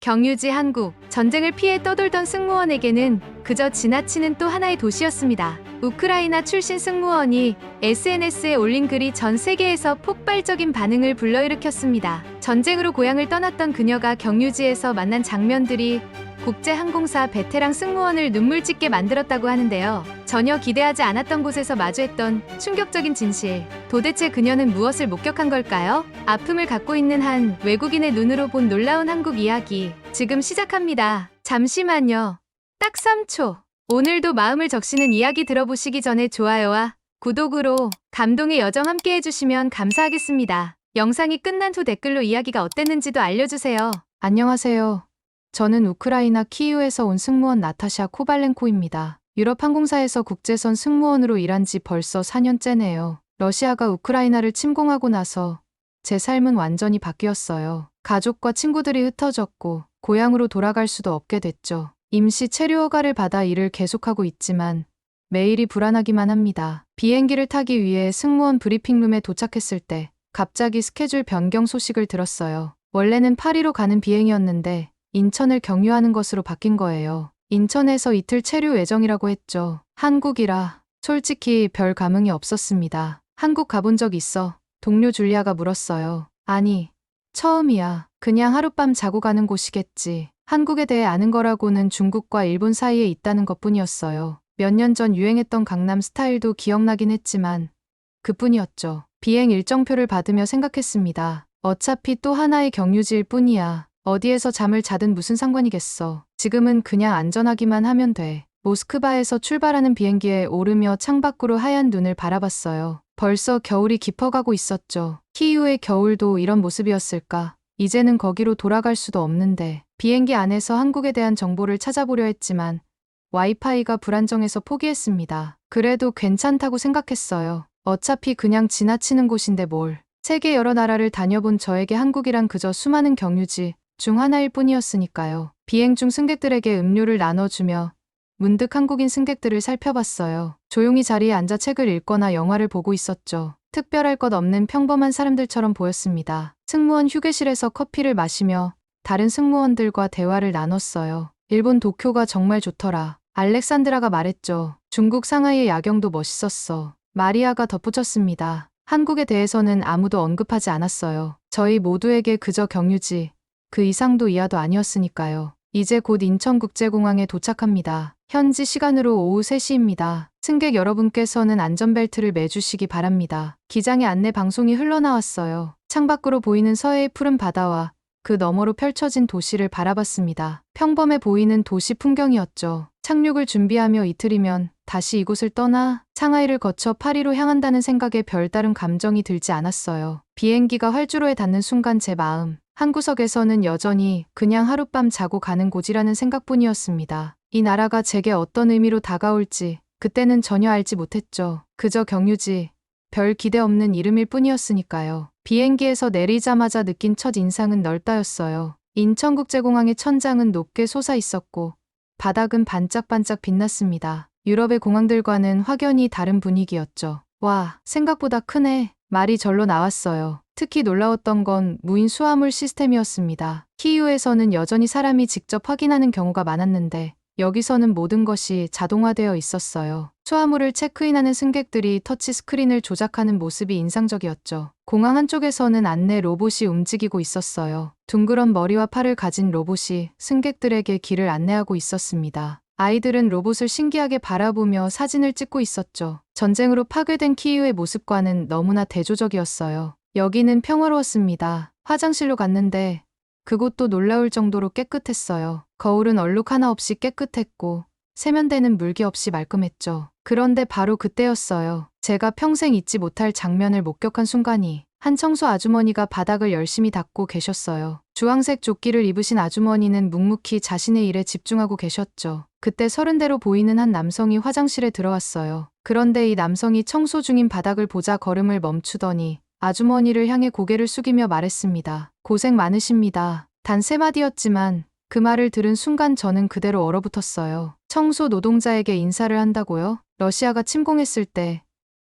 경유지 한국, 전쟁을 피해 떠돌던 승무원에게는 그저 지나치는 또 하나의 도시였습니다. 우크라이나 출신 승무원이 SNS에 올린 글이 전 세계에서 폭발적인 반응을 불러일으켰습니다. 전쟁으로 고향을 떠났던 그녀가 경유지에서 만난 장면들이 국제항공사 베테랑 승무원을 눈물짓게 만들었다고 하는데요. 전혀 기대하지 않았던 곳에서 마주했던 충격적인 진실. 도대체 그녀는 무엇을 목격한 걸까요? 아픔을 갖고 있는 한 외국인의 눈으로 본 놀라운 한국 이야기. 지금 시작합니다. 잠시만요. 딱 3초. 오늘도 마음을 적시는 이야기 들어보시기 전에 좋아요와 구독으로 감동의 여정 함께 해주시면 감사하겠습니다. 영상이 끝난 후 댓글로 이야기가 어땠는지도 알려주세요. 안녕하세요. 저는 우크라이나 키이우에서 온 승무원 나타샤 코발렌코입니다. 유럽 항공사에서 국제선 승무원으로 일한 지 벌써 4년째네요. 러시아가 우크라이나를 침공하고 나서 제 삶은 완전히 바뀌었어요. 가족과 친구들이 흩어졌고 고향으로 돌아갈 수도 없게 됐죠. 임시 체류 허가를 받아 일을 계속하고 있지만 매일이 불안하기만 합니다. 비행기를 타기 위해 승무원 브리핑룸에 도착했을 때 갑자기 스케줄 변경 소식을 들었어요. 원래는 파리로 가는 비행이었는데 인천을 경유하는 것으로 바뀐 거예요. 인천에서 이틀 체류 예정이라고 했죠. 한국이라 솔직히 별 감흥이 없었습니다. 한국 가본 적 있어? 동료 줄리아가 물었어요. 아니, 처음이야. 그냥 하룻밤 자고 가는 곳이겠지. 한국에 대해 아는 거라고는 중국과 일본 사이에 있다는 것뿐이었어요. 몇 년 전 유행했던 강남 스타일도 기억나긴 했지만 그뿐이었죠. 비행 일정표를 받으며 생각했습니다. 어차피 또 하나의 경유지일 뿐이야. 어디에서 잠을 자든 무슨 상관이겠어. 지금은 그냥 안전하기만 하면 돼. 모스크바에서 출발하는 비행기에 오르며 창밖으로 하얀 눈을 바라봤어요. 벌써 겨울이 깊어가고 있었죠. 키이우의 겨울도 이런 모습이었을까? 이제는 거기로 돌아갈 수도 없는데. 비행기 안에서 한국에 대한 정보를 찾아보려 했지만 와이파이가 불안정해서 포기했습니다. 그래도 괜찮다고 생각했어요. 어차피 그냥 지나치는 곳인데 뭘. 세계 여러 나라를 다녀본 저에게 한국이란 그저 수많은 경유지 중 하나일 뿐이었으니까요. 비행 중 승객들에게 음료를 나눠주며 문득 한국인 승객들을 살펴봤어요. 조용히 자리에 앉아 책을 읽거나 영화를 보고 있었죠. 특별할 것 없는 평범한 사람들처럼 보였습니다. 승무원 휴게실에서 커피를 마시며 다른 승무원들과 대화를 나눴어요. 일본 도쿄가 정말 좋더라. 알렉산드라가 말했죠. 중국 상하이의 야경도 멋있었어. 마리아가 덧붙였습니다. 한국에 대해서는 아무도 언급하지 않았어요. 저희 모두에게 그저 경유지, 그 이상도 이하도 아니었으니까요. 이제 곧 인천국제공항에 도착합니다. 현지 시간으로 오후 3시입니다. 승객 여러분께서는 안전벨트를 매주시기 바랍니다. 기장의 안내 방송이 흘러나왔어요. 창밖으로 보이는 서해의 푸른 바다와 그 너머로 펼쳐진 도시를 바라봤습니다. 평범해 보이는 도시 풍경이었죠. 착륙을 준비하며 이틀이면 다시 이곳을 떠나 상하이를 거쳐 파리로 향한다는 생각에 별다른 감정이 들지 않았어요. 비행기가 활주로에 닿는 순간 제 마음 한구석에서는 여전히 그냥 하룻밤 자고 가는 곳이라는 생각뿐이었습니다. 이 나라가 제게 어떤 의미로 다가올지 그때는 전혀 알지 못했죠. 그저 경유지, 별 기대 없는 이름일 뿐이었으니까요. 비행기에서 내리자마자 느낀 첫 인상은 넓다였어요. 인천국제공항의 천장은 높게 솟아 있었고 바닥은 반짝반짝 빛났습니다. 유럽의 공항들과는 확연히 다른 분위기였죠. 와, 생각보다 크네. 말이 절로 나왔어요. 특히 놀라웠던 건 무인 수화물 시스템이었습니다. 키이우에서는 여전히 사람이 직접 확인하는 경우가 많았는데 여기서는 모든 것이 자동화되어 있었어요. 수화물을 체크인하는 승객들이 터치스크린을 조작하는 모습이 인상적이었죠. 공항 한쪽에서는 안내 로봇이 움직이고 있었어요. 둥그런 머리와 팔을 가진 로봇이 승객들에게 길을 안내하고 있었습니다. 아이들은 로봇을 신기하게 바라보며 사진을 찍고 있었죠. 전쟁으로 파괴된 키이우의 모습과는 너무나 대조적이었어요. 여기는 평화로웠습니다. 화장실로 갔는데 그곳도 놀라울 정도로 깨끗했어요. 거울은 얼룩 하나 없이 깨끗했고 세면대는 물기 없이 말끔했죠. 그런데 바로 그때였어요. 제가 평생 잊지 못할 장면을 목격한 순간이. 한 청소 아주머니가 바닥을 열심히 닦고 계셨어요. 주황색 조끼를 입으신 아주머니는 묵묵히 자신의 일에 집중하고 계셨죠. 그때 서른대로 보이는 한 남성이 화장실에 들어왔어요. 그런데 이 남성이 청소 중인 바닥을 보자 걸음을 멈추더니 아주머니를 향해 고개를 숙이며 말했습니다. 고생 많으십니다. 단 3마디였지만 그 말을 들은 순간 저는 그대로 얼어붙었어요. 청소 노동자에게 인사를 한다고요? 러시아가 침공했을 때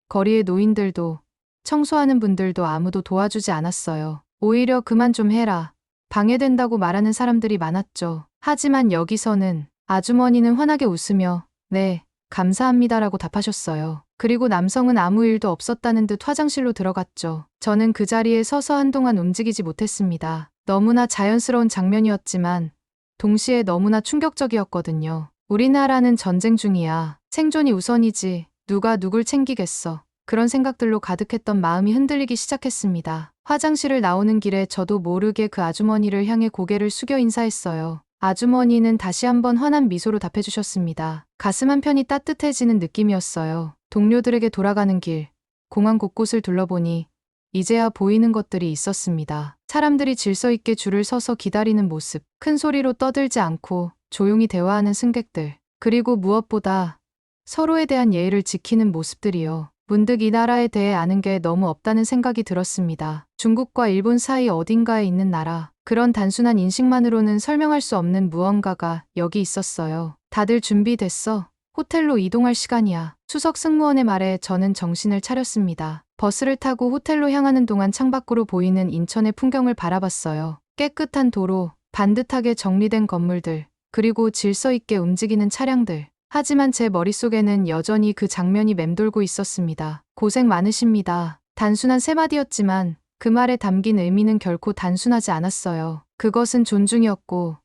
거리의 노인들도 청소하는 분들도 아무도 도와주지 않았어요. 오히려 그만 좀 해라. 방해된다고 말하는 사람들이 많았죠. 하지만 여기서는 아주머니는 환하게 웃으며 네, 감사합니다라고 답하셨어요. 그리고 남성은 아무 일도 없었다는 듯 화장실로 들어갔죠. 저는 그 자리에 서서 한동안 움직이지 못했습니다. 너무나 자연스러운 장면이었지만 동시에 너무나 충격적이었거든요. 우리나라는 전쟁 중이야. 생존이 우선이지. 누가 누굴 챙기겠어. 그런 생각들로 가득했던 마음이 흔들리기 시작했습니다. 화장실을 나오는 길에 저도 모르게 그 아주머니를 향해 고개를 숙여 인사했어요. 아주머니는 다시 한번 환한 미소로 답해주셨습니다. 가슴 한편이 따뜻해지는 느낌이었어요. 동료들에게 돌아가는 길, 공항 곳곳을 둘러보니 이제야 보이는 것들이 있었습니다. 사람들이 질서 있게 줄을 서서 기다리는 모습, 큰 소리로 떠들지 않고 조용히 대화하는 승객들, 그리고 무엇보다 서로에 대한 예의를 지키는 모습들이요. 문득 이 나라에 대해 아는 게 너무 없다는 생각이 들었습니다. 중국과 일본 사이 어딘가에 있는 나라. 그런 단순한 인식만으로는 설명할 수 없는 무언가가 여기 있었어요. 다들 준비됐어? 호텔로 이동할 시간이야. 수석 승무원의 말에 저는 정신을 차렸습니다. 버스를 타고 호텔로 향하는 동안 창밖으로 보이는 인천의 풍경을 바라봤어요. 깨끗한 도로, 반듯하게 정리된 건물들, 그리고 질서 있게 움직이는 차량들. 하지만 제 머릿속에는 여전히 그 장면이 맴돌고 있었습니다. 고생 많으십니다. 단순한 세 마디였지만 그 말에 담긴 의미는 결코 단순하지 않았어요. 그것은 존중이었고,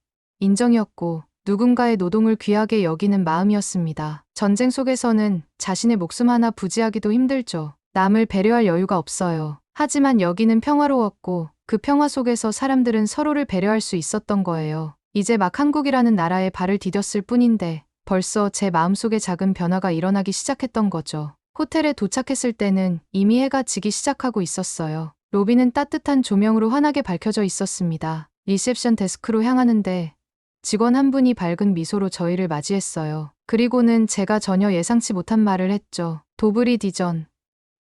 인정이었고, 누군가의 노동을 귀하게 여기는 마음이었습니다. 전쟁 속에서는 자신의 목숨 하나 부지하기도 힘들죠. 남을 배려할 여유가 없어요. 하지만 여기는 평화로웠고, 그 평화 속에서 사람들은 서로를 배려할 수 있었던 거예요. 이제 막 한국이라는 나라에 발을 디뎠을 뿐인데, 벌써 제 마음속에 작은 변화가 일어나기 시작했던 거죠. 호텔에 도착했을 때는 이미 해가 지기 시작하고 있었어요. 로비는 따뜻한 조명으로 환하게 밝혀져 있었습니다. 리셉션 데스크로 향하는데 직원 한 분이 밝은 미소로 저희를 맞이했어요. 그리고는 제가 전혀 예상치 못한 말을 했죠. 도브리 디전.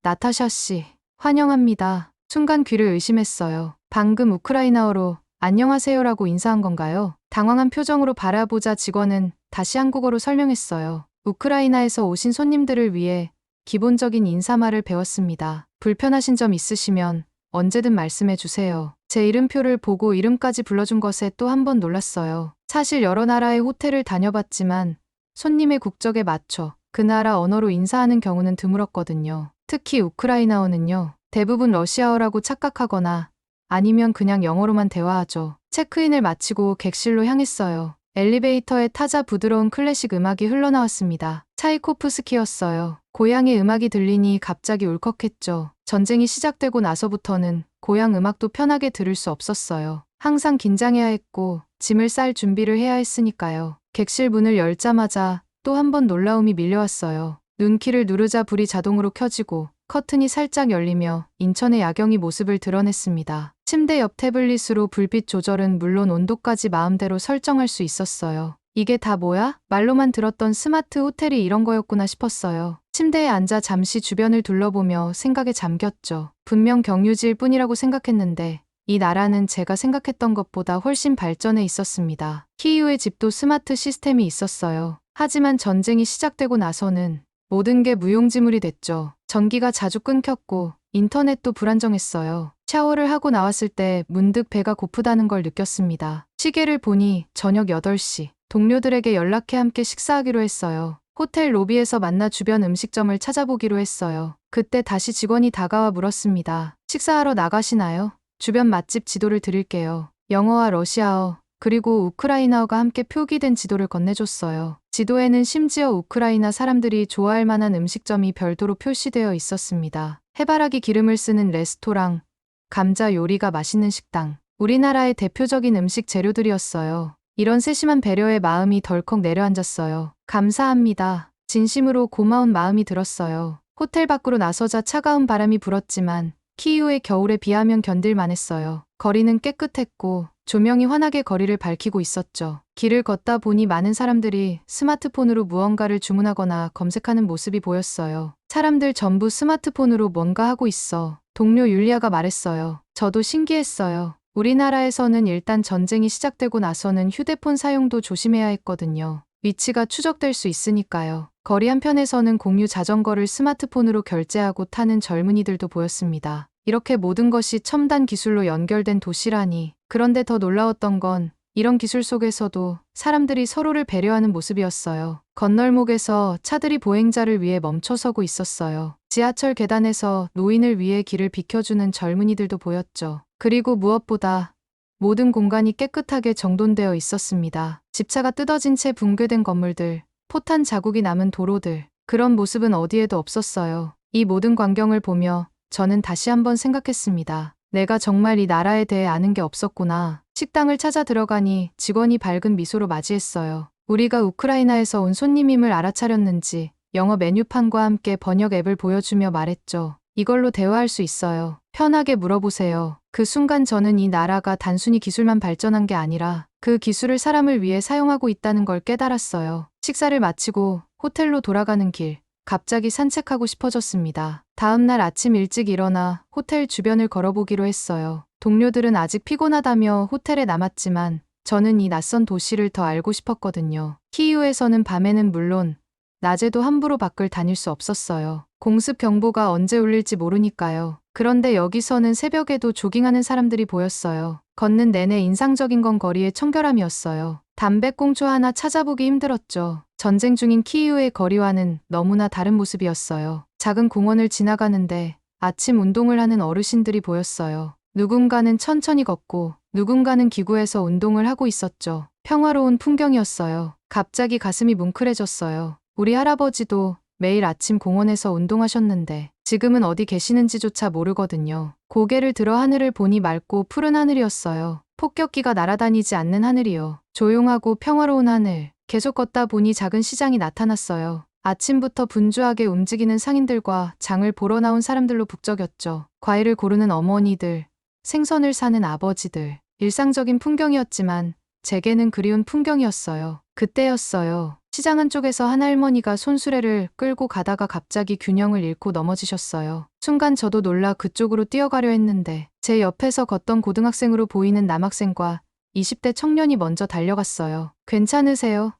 나타샤 씨, 환영합니다. 순간 귀를 의심했어요. 방금 우크라이나어로 안녕하세요라고 인사한 건가요? 당황한 표정으로 바라보자 직원은 다시 한국어로 설명했어요. 우크라이나에서 오신 손님들을 위해 기본적인 인사말을 배웠습니다. 불편하신 점 있으시면 언제든 말씀해 주세요. 제 이름표를 보고 이름까지 불러준 것에 또 한 번 놀랐어요. 사실 여러 나라의 호텔을 다녀봤지만 손님의 국적에 맞춰 그 나라 언어로 인사하는 경우는 드물었거든요. 특히 우크라이나어는요. 대부분 러시아어라고 착각하거나 아니면 그냥 영어로만 대화하죠. 체크인을 마치고 객실로 향했어요. 엘리베이터에 타자 부드러운 클래식 음악이 흘러나왔습니다. 차이코프스키였어요. 고향의 음악이 들리니 갑자기 울컥했죠. 전쟁이 시작되고 나서부터는 고향 음악도 편하게 들을 수 없었어요. 항상 긴장해야 했고 짐을 쌀 준비를 해야 했으니까요. 객실 문을 열자마자 또 한 번 놀라움이 밀려왔어요. 눈키를 누르자 불이 자동으로 켜지고 커튼이 살짝 열리며 인천의 야경이 모습을 드러냈습니다. 침대 옆 태블릿으로 불빛 조절은 물론 온도까지 마음대로 설정할 수 있었어요. 이게 다 뭐야? 말로만 들었던 스마트 호텔이 이런 거였구나 싶었어요. 침대에 앉아 잠시 주변을 둘러보며 생각에 잠겼죠. 분명 경유지일 뿐이라고 생각했는데 이 나라는 제가 생각했던 것보다 훨씬 발전해 있었습니다. 키이우의 집도 스마트 시스템이 있었어요. 하지만 전쟁이 시작되고 나서는 모든 게 무용지물이 됐죠. 전기가 자주 끊겼고 인터넷도 불안정했어요. 샤워를 하고 나왔을 때 문득 배가 고프다는 걸 느꼈습니다. 시계를 보니 저녁 8시. 동료들에게 연락해 함께 식사하기로 했어요. 호텔 로비에서 만나 주변 음식점을 찾아보기로 했어요. 그때 다시 직원이 다가와 물었습니다. 식사하러 나가시나요? 주변 맛집 지도를 드릴게요. 영어와 러시아어, 그리고 우크라이나어가 함께 표기된 지도를 건네줬어요. 지도에는 심지어 우크라이나 사람들이 좋아할 만한 음식점이 별도로 표시되어 있었습니다. 해바라기 기름을 쓰는 레스토랑, 감자 요리가 맛있는 식당, 우리나라의 대표적인 음식 재료들이었어요. 이런 세심한 배려에 마음이 덜컥 내려앉았어요. 감사합니다. 진심으로 고마운 마음이 들었어요. 호텔 밖으로 나서자 차가운 바람이 불었지만 키이우의 겨울에 비하면 견딜만 했어요. 거리는 깨끗했고 조명이 환하게 거리를 밝히고 있었죠. 길을 걷다 보니 많은 사람들이 스마트폰으로 무언가를 주문하거나 검색하는 모습이 보였어요. 사람들 전부 스마트폰으로 뭔가 하고 있어. 동료 율리아가 말했어요. 저도 신기했어요. 우리나라에서는 일단 전쟁이 시작되고 나서는 휴대폰 사용도 조심해야 했거든요. 위치가 추적될 수 있으니까요. 거리 한편에서는 공유 자전거를 스마트폰으로 결제하고 타는 젊은이들도 보였습니다. 이렇게 모든 것이 첨단 기술로 연결된 도시라니 그런데 더 놀라웠던 건 이런 기술 속에서도 사람들이 서로를 배려하는 모습이었어요. 건널목에서 차들이 보행자를 위해 멈춰서고 있었어요. 지하철 계단에서 노인을 위해 길을 비켜주는 젊은이들도 보였죠. 그리고 무엇보다 모든 공간이 깨끗하게 정돈되어 있었습니다. 집차가 뜯어진 채 붕괴된 건물들, 포탄 자국이 남은 도로들, 그런 모습은 어디에도 없었어요. 이 모든 광경을 보며 저는 다시 한번 생각했습니다. 내가 정말 이 나라에 대해 아는 게 없었구나. 식당을 찾아 들어가니 직원이 밝은 미소로 맞이했어요. 우리가 우크라이나에서 온 손님임을 알아차렸는지 영어 메뉴판과 함께 번역 앱을 보여주며 말했죠. 이걸로 대화할 수 있어요. 편하게 물어보세요. 그 순간 저는 이 나라가 단순히 기술만 발전한 게 아니라 그 기술을 사람을 위해 사용하고 있다는 걸 깨달았어요. 식사를 마치고 호텔로 돌아가는 길, 갑자기 산책하고 싶어졌습니다. 다음 날 아침 일찍 일어나 호텔 주변을 걸어보기로 했어요. 동료들은 아직 피곤하다며 호텔에 남았지만 저는 이 낯선 도시를 더 알고 싶었거든요. 키이우에서는 밤에는 물론 낮에도 함부로 밖을 다닐 수 없었어요. 공습 경보가 언제 울릴지 모르니까요. 그런데 여기서는 새벽에도 조깅하는 사람들이 보였어요. 걷는 내내 인상적인 건 거리의 청결함이었어요. 담배꽁초 하나 찾아보기 힘들었죠. 전쟁 중인 키이우의 거리와는 너무나 다른 모습이었어요. 작은 공원을 지나가는데 아침 운동을 하는 어르신들이 보였어요. 누군가는 천천히 걷고 누군가는 기구에서 운동을 하고 있었죠. 평화로운 풍경이었어요. 갑자기 가슴이 뭉클해졌어요. 우리 할아버지도 매일 아침 공원에서 운동하셨는데 지금은 어디 계시는지조차 모르거든요. 고개를 들어 하늘을 보니 맑고 푸른 하늘이었어요. 폭격기가 날아다니지 않는 하늘이요. 조용하고 평화로운 하늘. 계속 걷다 보니 작은 시장이 나타났어요. 아침부터 분주하게 움직이는 상인들과 장을 보러 나온 사람들로 북적였죠. 과일을 고르는 어머니들, 생선을 사는 아버지들. 일상적인 풍경이었지만 제게는 그리운 풍경이었어요. 그때였어요. 시장 한쪽에서 한 할머니가 손수레를 끌고 가다가 갑자기 균형을 잃고 넘어지셨어요. 순간 저도 놀라 그쪽으로 뛰어가려 했는데 제 옆에서 걷던 고등학생으로 보이는 남학생과 20대 청년이 먼저 달려갔어요. 괜찮으세요?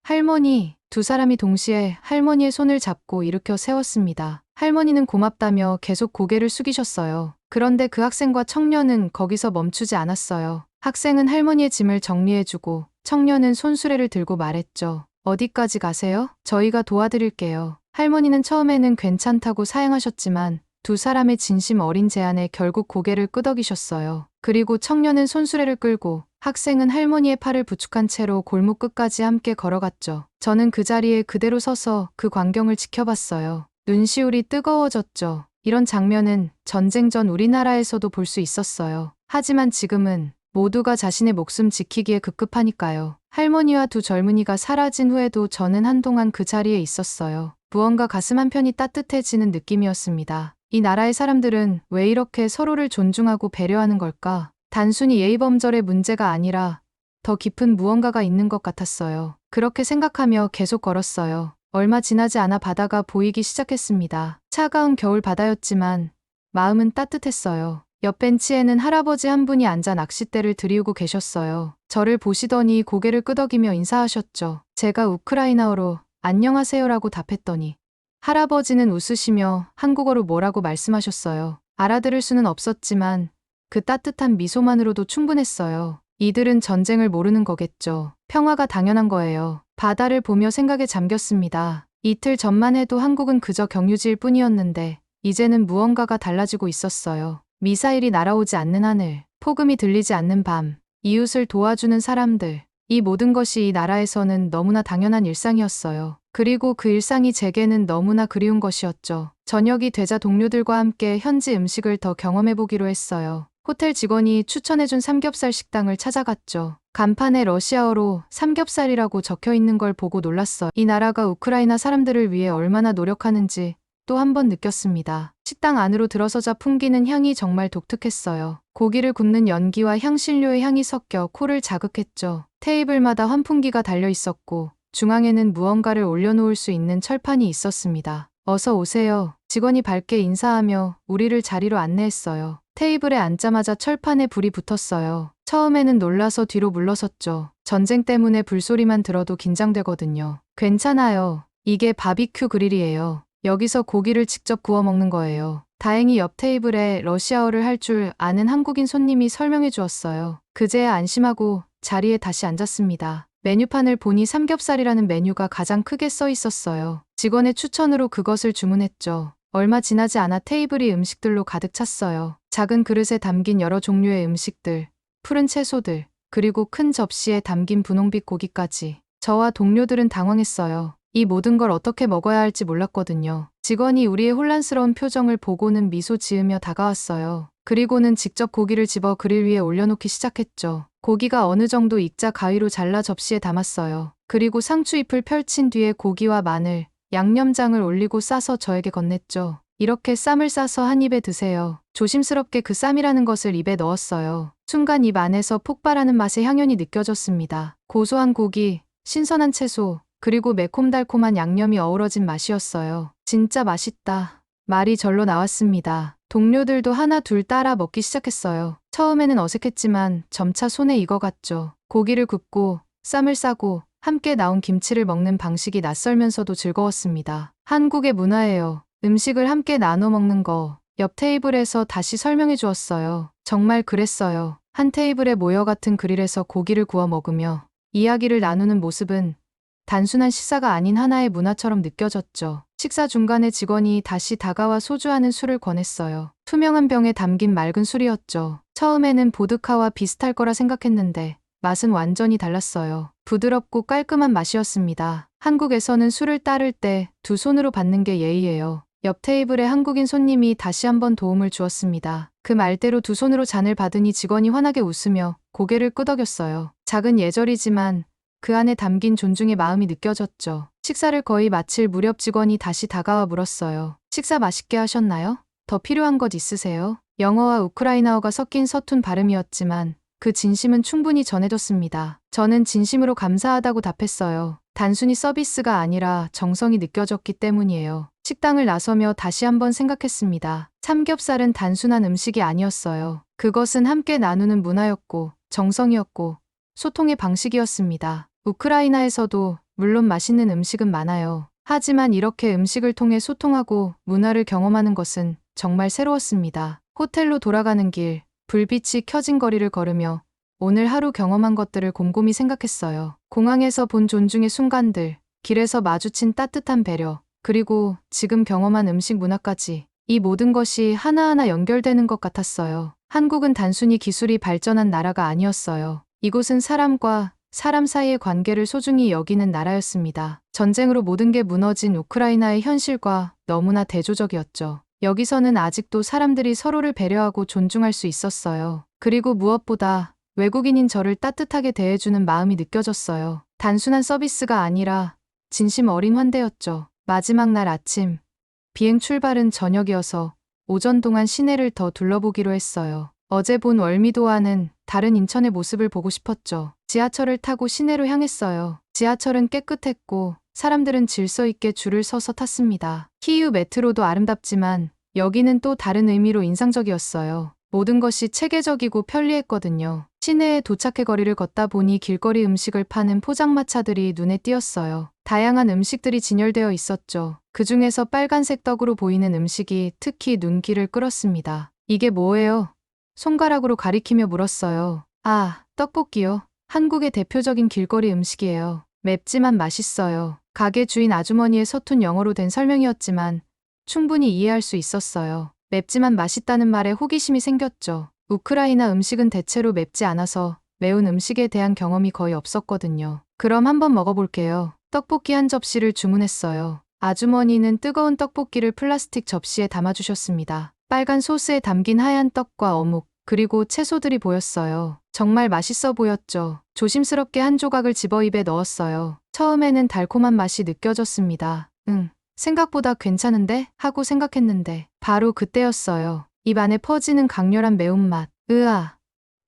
할머니. 두 사람이 동시에 할머니의 손을 잡고 일으켜 세웠습니다. 할머니는 고맙다며 계속 고개를 숙이셨어요. 그런데 그 학생과 청년은 거기서 멈추지 않았어요. 학생은 할머니의 짐을 정리해주고 청년은 손수레를 들고 말했죠. 어디까지 가세요? 저희가 도와드릴게요. 할머니는 처음에는 괜찮다고 사양하셨지만 두 사람의 진심 어린 제안에 결국 고개를 끄덕이셨어요. 그리고 청년은 손수레를 끌고 학생은 할머니의 팔을 부축한 채로 골목 끝까지 함께 걸어갔죠. 저는 그 자리에 그대로 서서 그 광경을 지켜봤어요. 눈시울이 뜨거워졌죠. 이런 장면은 전쟁 전 우리나라에서도 볼 수 있었어요. 하지만 지금은 모두가 자신의 목숨 지키기에 급급하니까요. 할머니와 두 젊은이가 사라진 후에도 저는 한동안 그 자리에 있었어요. 무언가 가슴 한편이 따뜻해지는 느낌이었습니다. 이 나라의 사람들은 왜 이렇게 서로를 존중하고 배려하는 걸까? 단순히 예의범절의 문제가 아니라 더 깊은 무언가가 있는 것 같았어요. 그렇게 생각하며 계속 걸었어요. 얼마 지나지 않아 바다가 보이기 시작했습니다. 차가운 겨울 바다였지만 마음은 따뜻했어요. 옆 벤치에는 할아버지 한 분이 앉아 낚싯대를 들이우고 계셨어요. 저를 보시더니 고개를 끄덕이며 인사하셨죠. 제가 우크라이나어로 안녕하세요라고 답했더니 할아버지는 웃으시며 한국어로 뭐라고 말씀하셨어요. 알아들을 수는 없었지만 그 따뜻한 미소만으로도 충분했어요. 이들은 전쟁을 모르는 거겠죠. 평화가 당연한 거예요. 바다를 보며 생각에 잠겼습니다. 이틀 전만 해도 한국은 그저 경유지일 뿐이었는데 이제는 무언가가 달라지고 있었어요. 미사일이 날아오지 않는 하늘, 폭음이 들리지 않는 밤, 이웃을 도와주는 사람들. 이 모든 것이 이 나라에서는 너무나 당연한 일상이었어요. 그리고 그 일상이 제게는 너무나 그리운 것이었죠. 저녁이 되자 동료들과 함께 현지 음식을 더 경험해보기로 했어요. 호텔 직원이 추천해준 삼겹살 식당을 찾아갔죠. 간판에 러시아어로 삼겹살이라고 적혀 있는 걸 보고 놀랐어요. 이 나라가 우크라이나 사람들을 위해 얼마나 노력하는지 또 한 번 느꼈습니다. 식당 안으로 들어서자 풍기는 향이 정말 독특했어요. 고기를 굽는 연기와 향신료의 향이 섞여 코를 자극했죠. 테이블마다 환풍기가 달려 있었고 중앙에는 무언가를 올려놓을 수 있는 철판이 있었습니다. 어서 오세요. 직원이 밝게 인사하며 우리를 자리로 안내했어요. 테이블에 앉자마자 철판에 불이 붙었어요. 처음에는 놀라서 뒤로 물러섰죠. 전쟁 때문에 불소리만 들어도 긴장되거든요. 괜찮아요. 이게 바비큐 그릴이에요. 여기서 고기를 직접 구워 먹는 거예요. 다행히 옆 테이블에 러시아어를 할 줄 아는 한국인 손님이 설명해 주었어요. 그제야 안심하고 자리에 다시 앉았습니다. 메뉴판을 보니 삼겹살이라는 메뉴가 가장 크게 써 있었어요. 직원의 추천으로 그것을 주문했죠. 얼마 지나지 않아 테이블이 음식들로 가득 찼어요. 작은 그릇에 담긴 여러 종류의 음식들, 푸른 채소들, 그리고 큰 접시에 담긴 분홍빛 고기까지. 저와 동료들은 당황했어요. 이 모든 걸 어떻게 먹어야 할지 몰랐거든요. 직원이 우리의 혼란스러운 표정을 보고는 미소 지으며 다가왔어요. 그리고는 직접 고기를 집어 그릴 위에 올려놓기 시작했죠. 고기가 어느 정도 익자 가위로 잘라 접시에 담았어요. 그리고 상추잎을 펼친 뒤에 고기와 마늘, 양념장을 올리고 싸서 저에게 건넸죠. 이렇게 쌈을 싸서 한 입에 드세요. 조심스럽게 그 쌈이라는 것을 입에 넣었어요. 순간 입 안에서 폭발하는 맛의 향연이 느껴졌습니다. 고소한 고기, 신선한 채소, 그리고 매콤달콤한 양념이 어우러진 맛이었어요. 진짜 맛있다. 말이 절로 나왔습니다. 동료들도 하나 둘 따라 먹기 시작했어요. 처음에는 어색했지만 점차 손에 익어갔죠. 고기를 굽고 쌈을 싸고 함께 나온 김치를 먹는 방식이 낯설면서도 즐거웠습니다. 한국의 문화예요. 음식을 함께 나눠 먹는 거. 옆 테이블에서 다시 설명해 주었어요. 정말 그랬어요. 한 테이블에 모여 같은 그릴에서 고기를 구워 먹으며 이야기를 나누는 모습은 단순한 식사가 아닌 하나의 문화처럼 느껴졌죠. 식사 중간에 직원이 다시 다가와 소주 하는 술을 권했어요. 투명한 병에 담긴 맑은 술이었죠. 처음에는 보드카와 비슷할 거라 생각했는데 맛은 완전히 달랐어요. 부드럽고 깔끔한 맛이었습니다. 한국에서는 술을 따를 때 두 손으로 받는 게 예의예요. 옆 테이블에 한국인 손님이 다시 한번 도움을 주었습니다. 그 말대로 두 손으로 잔을 받으니 직원이 환하게 웃으며 고개를 끄덕였어요. 작은 예절이지만 그 안에 담긴 존중의 마음이 느껴졌죠. 식사를 거의 마칠 무렵 직원이 다시 다가와 물었어요. 식사 맛있게 하셨나요? 더 필요한 것 있으세요? 영어와 우크라이나어가 섞인 서툰 발음이었지만 그 진심은 충분히 전해졌습니다. 저는 진심으로 감사하다고 답했어요. 단순히 서비스가 아니라 정성이 느껴졌기 때문이에요. 식당을 나서며 다시 한번 생각했습니다. 삼겹살은 단순한 음식이 아니었어요. 그것은 함께 나누는 문화였고 정성이었고 소통의 방식이었습니다. 우크라이나에서도 물론 맛있는 음식은 많아요. 하지만 이렇게 음식을 통해 소통하고 문화를 경험하는 것은 정말 새로웠습니다. 호텔로 돌아가는 길, 불빛이 켜진 거리를 걸으며 오늘 하루 경험한 것들을 곰곰이 생각했어요. 공항에서 본 존중의 순간들, 길에서 마주친 따뜻한 배려, 그리고 지금 경험한 음식 문화까지 이 모든 것이 하나하나 연결되는 것 같았어요. 한국은 단순히 기술이 발전한 나라가 아니었어요. 이곳은 사람과 사람 사이의 관계를 소중히 여기는 나라였습니다. 전쟁으로 모든 게 무너진 우크라이나의 현실과 너무나 대조적이었죠. 여기서는 아직도 사람들이 서로를 배려하고 존중할 수 있었어요. 그리고 무엇보다 외국인인 저를 따뜻하게 대해주는 마음이 느껴졌어요. 단순한 서비스가 아니라 진심 어린 환대였죠. 마지막 날 아침, 비행 출발은 저녁이어서 오전 동안 시내를 더 둘러보기로 했어요. 어제 본 월미도와는 다른 인천의 모습을 보고 싶었죠. 지하철을 타고 시내로 향했어요. 지하철은 깨끗했고 사람들은 질서 있게 줄을 서서 탔습니다. 키이우 메트로도 아름답지만 여기는 또 다른 의미로 인상적이었어요. 모든 것이 체계적이고 편리했거든요. 시내에 도착해 거리를 걷다 보니 길거리 음식을 파는 포장마차들이 눈에 띄었어요. 다양한 음식들이 진열되어 있었죠. 그 중에서 빨간색 떡으로 보이는 음식이 특히 눈길을 끌었습니다. 이게 뭐예요? 손가락으로 가리키며 물었어요. 아, 떡볶이요. 한국의 대표적인 길거리 음식이에요. 맵지만 맛있어요. 가게 주인 아주머니의 서툰 영어로 된 설명이었지만 충분히 이해할 수 있었어요. 맵지만 맛있다는 말에 호기심이 생겼죠. 우크라이나 음식은 대체로 맵지 않아서 매운 음식에 대한 경험이 거의 없었거든요. 그럼 한번 먹어볼게요. 떡볶이 한 접시를 주문했어요. 아주머니는 뜨거운 떡볶이를 플라스틱 접시에 담아주셨습니다. 빨간 소스에 담긴 하얀 떡과 어묵, 그리고 채소들이 보였어요. 정말 맛있어 보였죠. 조심스럽게 한 조각을 집어 입에 넣었어요. 처음에는 달콤한 맛이 느껴졌습니다. 생각보다 괜찮은데? 하고 생각했는데 바로 그때였어요. 입 안에 퍼지는 강렬한 매운맛. 으아.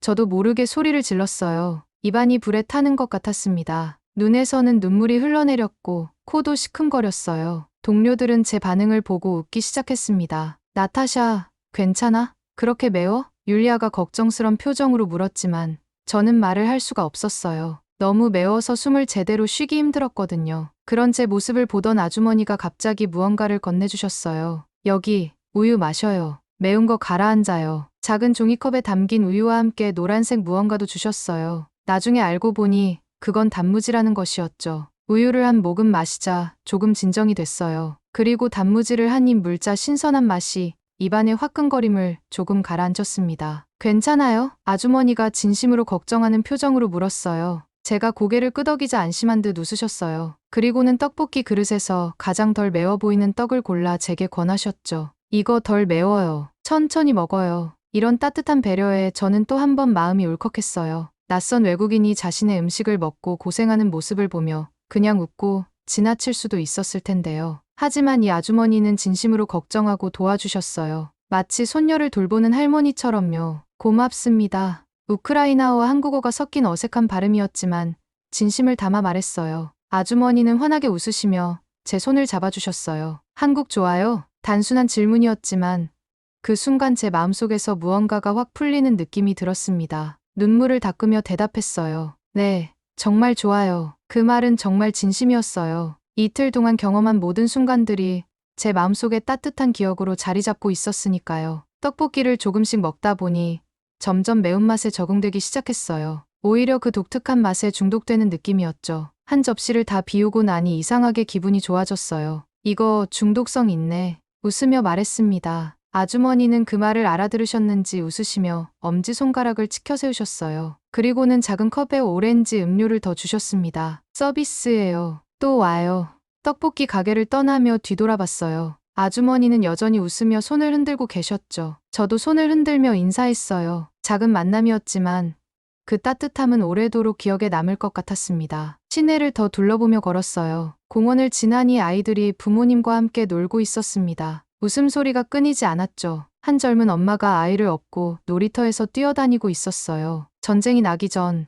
저도 모르게 소리를 질렀어요. 입안이 불에 타는 것 같았습니다. 눈에서는 눈물이 흘러내렸고 코도 시큼거렸어요. 동료들은 제 반응을 보고 웃기 시작했습니다. 나타샤, 괜찮아? 그렇게 매워? 율리아가 걱정스런 표정으로 물었지만 저는 말을 할 수가 없었어요. 너무 매워서 숨을 제대로 쉬기 힘들었거든요. 그런 제 모습을 보던 아주머니가 갑자기 무언가를 건네주셨어요. 여기, 우유 마셔요. 매운 거 가라앉아요. 작은 종이컵에 담긴 우유와 함께 노란색 무언가도 주셨어요. 나중에 알고 보니 그건 단무지라는 것이었죠. 우유를 한 모금 마시자 조금 진정이 됐어요. 그리고 단무지를 한 입 물자 신선한 맛이 입안의 화끈거림을 조금 가라앉혔습니다. 괜찮아요? 아주머니가 진심으로 걱정하는 표정으로 물었어요. 제가 고개를 끄덕이자 안심한 듯 웃으셨어요. 그리고는 떡볶이 그릇에서 가장 덜 매워 보이는 떡을 골라 제게 권하셨죠. 이거 덜 매워요. 천천히 먹어요. 이런 따뜻한 배려에 저는 또 한 번 마음이 울컥했어요. 낯선 외국인이 자신의 음식을 먹고 고생하는 모습을 보며 그냥 웃고 지나칠 수도 있었을 텐데요. 하지만 이 아주머니는 진심으로 걱정하고 도와주셨어요. 마치 손녀를 돌보는 할머니처럼요. 고맙습니다. 우크라이나어와 한국어가 섞인 어색한 발음이었지만 진심을 담아 말했어요. 아주머니는 환하게 웃으시며 제 손을 잡아주셨어요. 한국 좋아요? 단순한 질문이었지만 그 순간 제 마음속에서 무언가가 확 풀리는 느낌이 들었습니다. 눈물을 닦으며 대답했어요. 네, 정말 좋아요. 그 말은 정말 진심이었어요. 이틀 동안 경험한 모든 순간들이 제 마음속에 따뜻한 기억으로 자리 잡고 있었으니까요. 떡볶이를 조금씩 먹다 보니 점점 매운맛에 적응되기 시작했어요. 오히려 그 독특한 맛에 중독되는 느낌이었죠. 한 접시를 다 비우고 나니 이상하게 기분이 좋아졌어요. 이거 중독성 있네. 웃으며 말했습니다. 아주머니는 그 말을 알아들으셨는지 웃으시며 엄지손가락을 치켜 세우셨어요. 그리고는 작은 컵에 오렌지 음료를 더 주셨습니다. 서비스예요. 또 와요. 떡볶이 가게를 떠나며 뒤돌아봤어요. 아주머니는 여전히 웃으며 손을 흔들고 계셨죠. 저도 손을 흔들며 인사했어요. 작은 만남이었지만 그 따뜻함은 오래도록 기억에 남을 것 같았습니다. 시내를 더 둘러보며 걸었어요. 공원을 지나니 아이들이 부모님과 함께 놀고 있었습니다. 웃음소리가 끊이지 않았죠. 한 젊은 엄마가 아이를 업고 놀이터에서 뛰어다니고 있었어요. 전쟁이 나기 전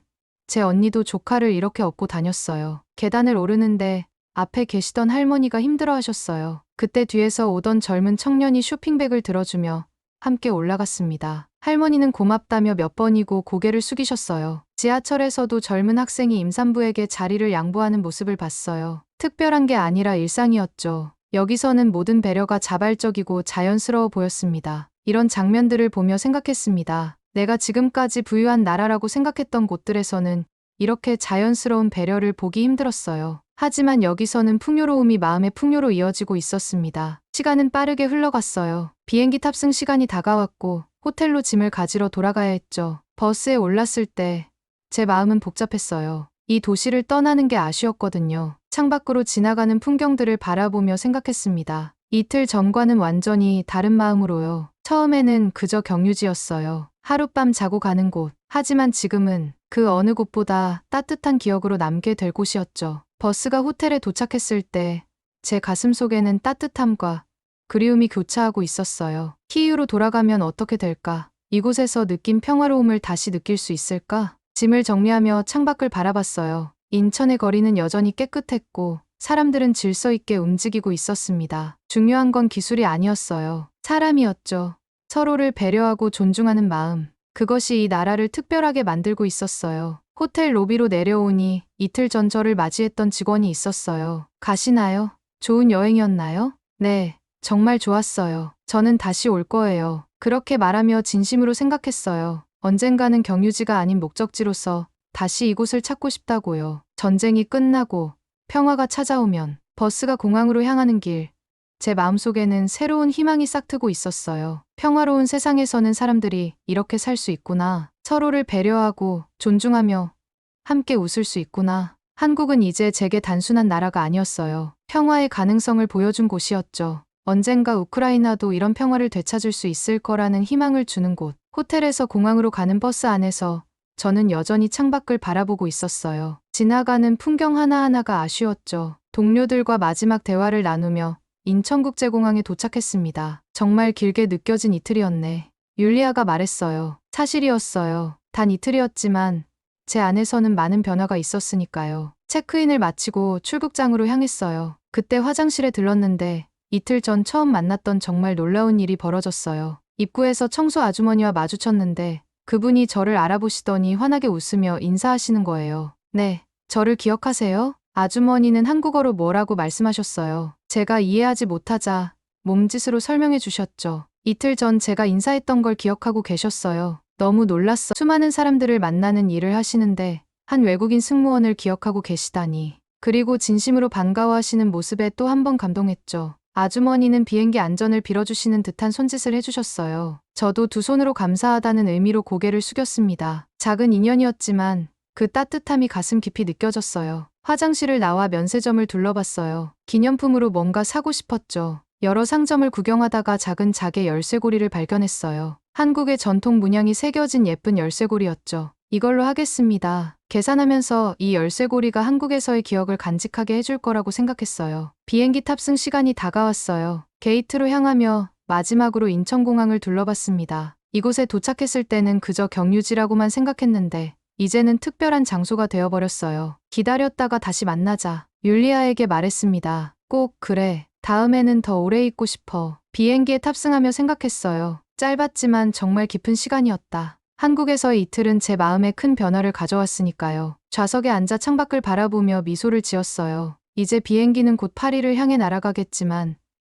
제 언니도 조카를 이렇게 업고 다녔어요. 계단을 오르는데 앞에 계시던 할머니가 힘들어 하셨어요. 그때 뒤에서 오던 젊은 청년이 쇼핑백을 들어주며 함께 올라갔습니다. 할머니는 고맙다며 몇 번이고 고개를 숙이셨어요. 지하철에서도 젊은 학생이 임산부에게 자리를 양보하는 모습을 봤어요. 특별한 게 아니라 일상이었죠. 여기서는 모든 배려가 자발적이고 자연스러워 보였습니다. 이런 장면들을 보며 생각했습니다. 내가 지금까지 부유한 나라라고 생각했던 곳들에서는 이렇게 자연스러운 배려를 보기 힘들었어요. 하지만 여기서는 풍요로움이 마음의 풍요로 이어지고 있었습니다. 시간은 빠르게 흘러갔어요. 비행기 탑승 시간이 다가왔고 호텔로 짐을 가지러 돌아가야 했죠. 버스에 올랐을 때 제 마음은 복잡했어요. 이 도시를 떠나는 게 아쉬웠거든요. 창밖으로 지나가는 풍경들을 바라보며 생각했습니다. 이틀 전과는 완전히 다른 마음으로요. 처음에는 그저 경유지였어요. 하룻밤 자고 가는 곳. 하지만 지금은 그 어느 곳보다 따뜻한 기억으로 남게 될 곳이었죠. 버스가 호텔에 도착했을 때 제 가슴 속에는 따뜻함과 그리움이 교차하고 있었어요. 키이우로 돌아가면 어떻게 될까? 이곳에서 느낀 평화로움을 다시 느낄 수 있을까? 짐을 정리하며 창밖을 바라봤어요. 인천의 거리는 여전히 깨끗했고 사람들은 질서 있게 움직이고 있었습니다. 중요한 건 기술이 아니었어요. 사람이었죠. 서로를 배려하고 존중하는 마음. 그것이 이 나라를 특별하게 만들고 있었어요. 호텔 로비로 내려오니 이틀 전 저를 맞이했던 직원이 있었어요. 가시나요? 좋은 여행이었나요? 네, 정말 좋았어요. 저는 다시 올 거예요. 그렇게 말하며 진심으로 생각했어요. 언젠가는 경유지가 아닌 목적지로서 다시 이곳을 찾고 싶다고요. 전쟁이 끝나고 평화가 찾아오면 버스가 공항으로 향하는 길, 제 마음속에는 새로운 희망이 싹트고 있었어요. 평화로운 세상에서는 사람들이 이렇게 살 수 있구나. 서로를 배려하고 존중하며 함께 웃을 수 있구나. 한국은 이제 제게 단순한 나라가 아니었어요. 평화의 가능성을 보여준 곳이었죠. 언젠가 우크라이나도 이런 평화를 되찾을 수 있을 거라는 희망을 주는 곳. 호텔에서 공항으로 가는 버스 안에서 저는 여전히 창밖을 바라보고 있었어요. 지나가는 풍경 하나하나가 아쉬웠죠. 동료들과 마지막 대화를 나누며 인천국제공항에 도착했습니다. 정말 길게 느껴진 이틀이었네. 율리아가 말했어요. 사실이었어요. 단 이틀이었지만 제 안에서는 많은 변화가 있었으니까요. 체크인을 마치고 출국장으로 향했어요. 그때 화장실에 들렀는데 이틀 전 처음 만났던 정말 놀라운 일이 벌어졌어요. 입구에서 청소 아주머니와 마주쳤는데 그분이 저를 알아보시더니 환하게 웃으며 인사하시는 거예요. 네, 저를 기억하세요? 아주머니는 한국어로 뭐라고 말씀하셨어요. 제가 이해하지 못하자 몸짓으로 설명해 주셨죠. 이틀 전 제가 인사했던 걸 기억하고 계셨어요. 너무 놀랐어. 수많은 사람들을 만나는 일을 하시는데 한 외국인 승무원을 기억하고 계시다니. 그리고 진심으로 반가워하시는 모습에 또 한 번 감동했죠. 아주머니는 비행기 안전을 빌어주시는 듯한 손짓을 해주셨어요. 저도 두 손으로 감사하다는 의미로 고개를 숙였습니다. 작은 인연이었지만 그 따뜻함이 가슴 깊이 느껴졌어요. 화장실을 나와 면세점을 둘러봤어요. 기념품으로 뭔가 사고 싶었죠. 여러 상점을 구경하다가 작은 자개 열쇠고리를 발견했어요. 한국의 전통 문양이 새겨진 예쁜 열쇠고리였죠. 이걸로 하겠습니다. 계산하면서 이 열쇠고리가 한국에서의 기억을 간직하게 해줄 거라고 생각했어요. 비행기 탑승 시간이 다가왔어요. 게이트로 향하며 마지막으로 인천공항을 둘러봤습니다. 이곳에 도착했을 때는 그저 경유지라고만 생각했는데 이제는 특별한 장소가 되어버렸어요. 기다렸다가 다시 만나자. 율리아에게 말했습니다. 꼭 그래. 다음에는 더 오래 있고 싶어. 비행기에 탑승하며 생각했어요. 짧았지만 정말 깊은 시간이었다. 한국에서의 이틀은 제 마음에 큰 변화를 가져왔으니까요. 좌석에 앉아 창밖을 바라보며 미소를 지었어요. 이제 비행기는 곧 파리를 향해 날아가겠지만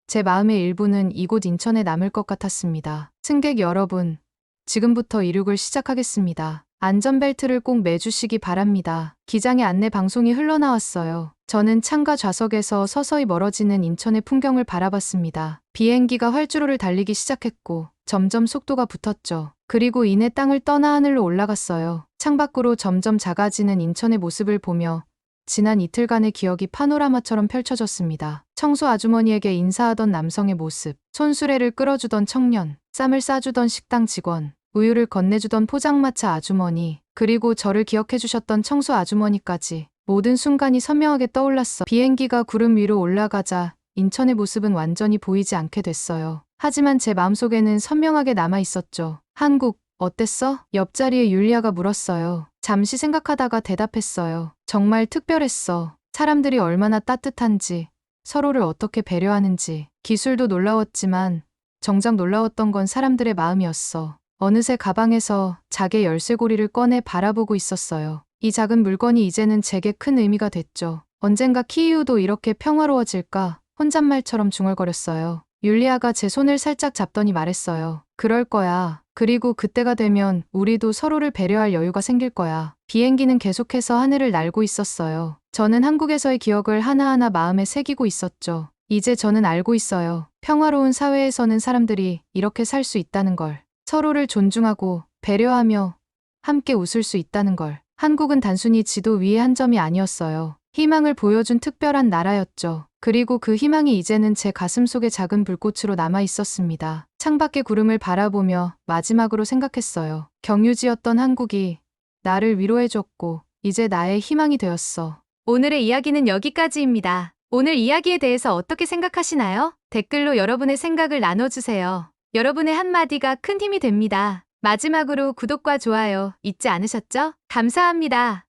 제 마음의 일부는 이곳 인천에 남을 것 같았습니다. 승객 여러분, 지금부터 이륙을 시작하겠습니다. 안전벨트를 꼭 매주시기 바랍니다. 기장의 안내 방송이 흘러나왔어요. 저는 창가 좌석에서 서서히 멀어지는 인천의 풍경을 바라봤습니다. 비행기가 활주로를 달리기 시작했고 점점 속도가 붙었죠. 그리고 이내 땅을 떠나 하늘로 올라갔어요. 창밖으로 점점 작아지는 인천의 모습을 보며 지난 이틀간의 기억이 파노라마처럼 펼쳐졌습니다. 청소 아주머니에게 인사하던 남성의 모습, 손수레를 끌어주던 청년, 쌈을 싸주던 식당 직원, 우유를 건네주던 포장마차 아주머니, 그리고 저를 기억해주셨던 청소 아주머니까지 모든 순간이 선명하게 떠올랐어. 비행기가 구름 위로 올라가자 인천의 모습은 완전히 보이지 않게 됐어요. 하지만 제 마음속에는 선명하게 남아 있었죠. 한국, 어땠어? 옆자리에 율리아가 물었어요. 잠시 생각하다가 대답했어요. 정말 특별했어. 사람들이 얼마나 따뜻한지, 서로를 어떻게 배려하는지. 기술도 놀라웠지만 정작 놀라웠던 건 사람들의 마음이었어. 어느새 가방에서 자개 열쇠고리를 꺼내 바라보고 있었어요. 이 작은 물건이 이제는 제게 큰 의미가 됐죠. 언젠가 키이우도 이렇게 평화로워질까? 혼잣말처럼 중얼거렸어요. 율리아가 제 손을 살짝 잡더니 말했어요. 그럴 거야. 그리고 그때가 되면 우리도 서로를 배려할 여유가 생길 거야. 비행기는 계속해서 하늘을 날고 있었어요. 저는 한국에서의 기억을 하나하나 마음에 새기고 있었죠. 이제 저는 알고 있어요. 평화로운 사회에서는 사람들이 이렇게 살 수 있다는 걸. 서로를 존중하고 배려하며 함께 웃을 수 있다는 걸. 한국은 단순히 지도 위의 한 점이 아니었어요. 희망을 보여준 특별한 나라였죠. 그리고 그 희망이 이제는 제 가슴 속의 작은 불꽃으로 남아 있었습니다. 창밖의 구름을 바라보며 마지막으로 생각했어요. 경유지였던 한국이 나를 위로해줬고 이제 나의 희망이 되었어. 오늘의 이야기는 여기까지입니다. 오늘 이야기에 대해서 어떻게 생각하시나요? 댓글로 여러분의 생각을 나눠주세요. 여러분의 한마디가 큰 힘이 됩니다. 마지막으로 구독과 좋아요 잊지 않으셨죠? 감사합니다.